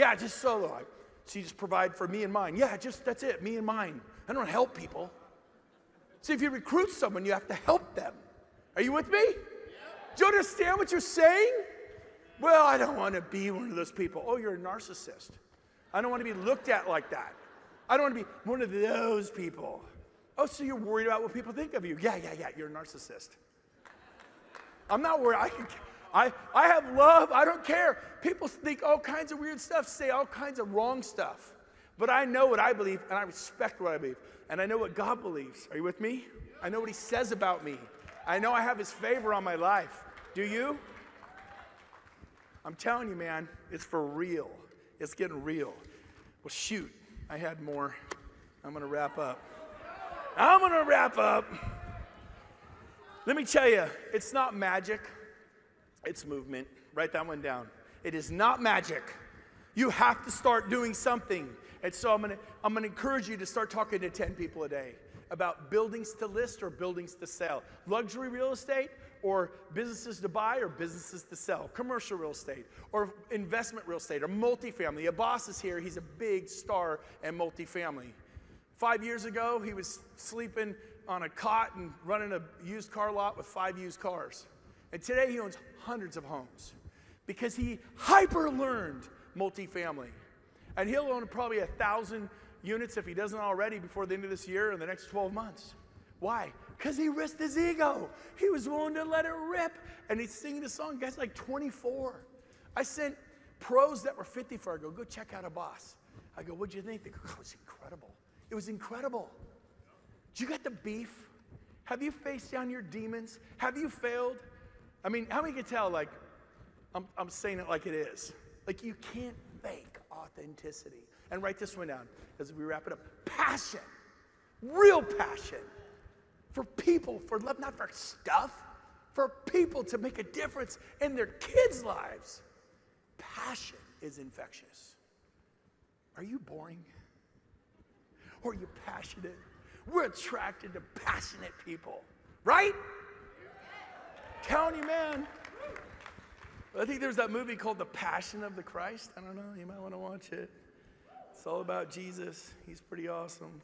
So you just provide for me and mine. Yeah, that's it, me and mine. I don't help people. See, if you recruit someone, you have to help them. Are you with me? Do you understand what you're saying? Well, I don't want to be one of those people. Oh, you're a narcissist. I don't want to be looked at like that. I don't want to be one of those people. Oh, so you're worried about what people think of you. Yeah, you're a narcissist. I'm not worried. I have love. I don't care. People think all kinds of weird stuff, say all kinds of wrong stuff. But I know what I believe, and I respect what I believe. And I know what God believes. Are you with me? I know what he says about me. I know I have his favor on my life. Do you? I'm telling you, man, it's for real. It's getting real. Well, shoot, I had more. I'm going to wrap up. Let me tell you, it's not magic. It's movement. Write that one down. It is not magic. You have to start doing something. And so I'm going to encourage you to start talking to 10 people a day about buildings to list or buildings to sell. Luxury real estate or businesses to buy or businesses to sell. Commercial real estate or investment real estate or multifamily. A boss is here. He's a big star in multifamily. 5 years ago, he was sleeping on a cot and running a used car lot with 5 used cars. And today he owns hundreds of homes because he hyper-learned multifamily. And he'll own probably 1,000 units if he doesn't already before the end of this year or the next 12 months. Why? Because he risked his ego. He was willing to let it rip. And he's singing a song. The guy's like 24. I sent pros that were 54. I go check out a boss. I go, what'd you think? They go, it was incredible. It was incredible. Did you get the beef? Have you faced down your demons? Have you failed? I mean, how many can tell, like, I'm saying it like it is. Like, you can't fake authenticity. And write this one down as we wrap it up. Passion. Real passion. For people, for love, not for stuff. For people to make a difference in their kids' lives. Passion is infectious. Are you boring? Or are you passionate? We're attracted to passionate people. Right? Telling you, man. I think there's that movie called The Passion of the Christ. I don't know. You might want to watch it. It's all about Jesus. He's pretty awesome.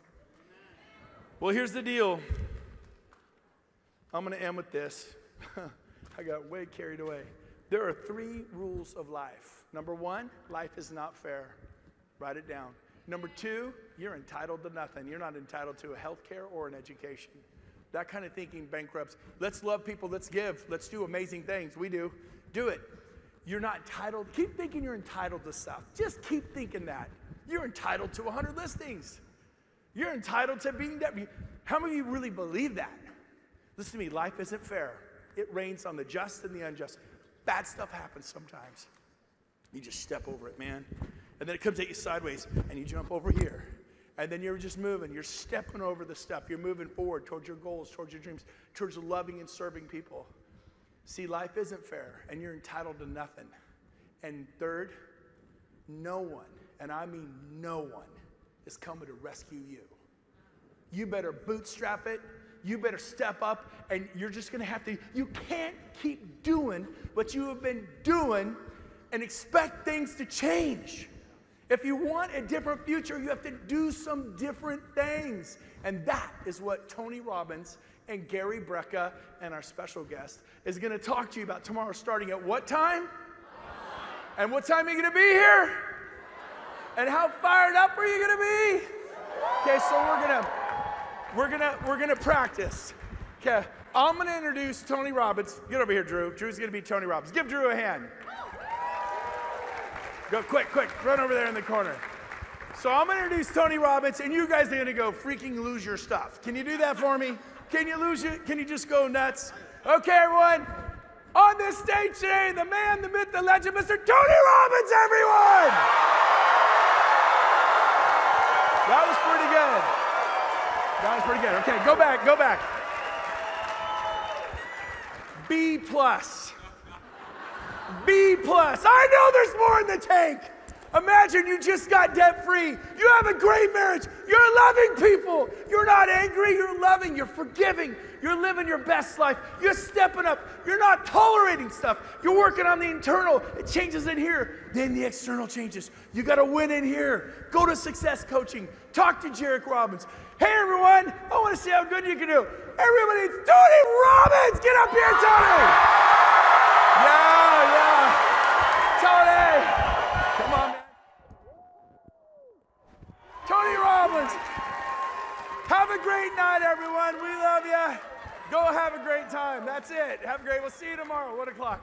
Well, here's the deal. I'm going to end with this. I got way carried away. There are 3 rules of life. Number 1, life is not fair. Write it down. Number 2, you're entitled to nothing. You're not entitled to a health care or an education. That kind of thinking bankrupts. Let's love people. Let's give. Let's do amazing things. We do. Do it. You're not entitled. Keep thinking you're entitled to stuff. Just keep thinking that. You're entitled to 100 listings. You're entitled to being that. How many of you really believe that? Listen to me. Life isn't fair. It rains on the just and the unjust. Bad stuff happens sometimes. You just step over it, man. And then it comes at you sideways, and you jump over here. And then you're just moving. You're stepping over the stuff. You're moving forward towards your goals, towards your dreams, towards loving and serving people. See, life isn't fair, and you're entitled to nothing. And third, no one, and I mean no one, is coming to rescue you. You better bootstrap it. You better step up, and you're just going to have to. You can't keep doing what you have been doing and expect things to change. If you want a different future, you have to do some different things. And that is what Tony Robbins and Gary Brecka and our special guest is going to talk to you about tomorrow, starting at what time? And what time are you going to be here? And how fired up are you going to be? Okay, so we're gonna practice. Okay, I'm going to introduce Tony Robbins. Get over here, Drew. Drew's going to be Tony Robbins. Give Drew a hand. Go quick, run over there in the corner. So I'm going to introduce Tony Robbins, and you guys are going to go freaking lose your stuff. Can you do that for me? Can you lose it? Can you just go nuts? Okay, everyone. On this stage today, the man, the myth, the legend, Mr. Tony Robbins, everyone! That was pretty good. That was pretty good. Okay, go back, go back. B plus. B plus. I know there's more in the tank. Imagine you just got debt-free. You have a great marriage. You're loving people. You're not angry. You're loving. You're forgiving. You're living your best life. You're stepping up. You're not tolerating stuff. You're working on the internal. It changes in here. Then the external changes. You got to win in here. Go to Success Coaching. Talk to Jarek Robbins. Hey, everyone. I want to see how good you can do. Everybody, it's Tony Robbins. Get up here, Tony. Yeah. Tony. Come on, man. Tony Robbins. Have a great night, everyone. We love you. Go have a great time. That's it. Have a great. We'll see you tomorrow, 1 o'clock.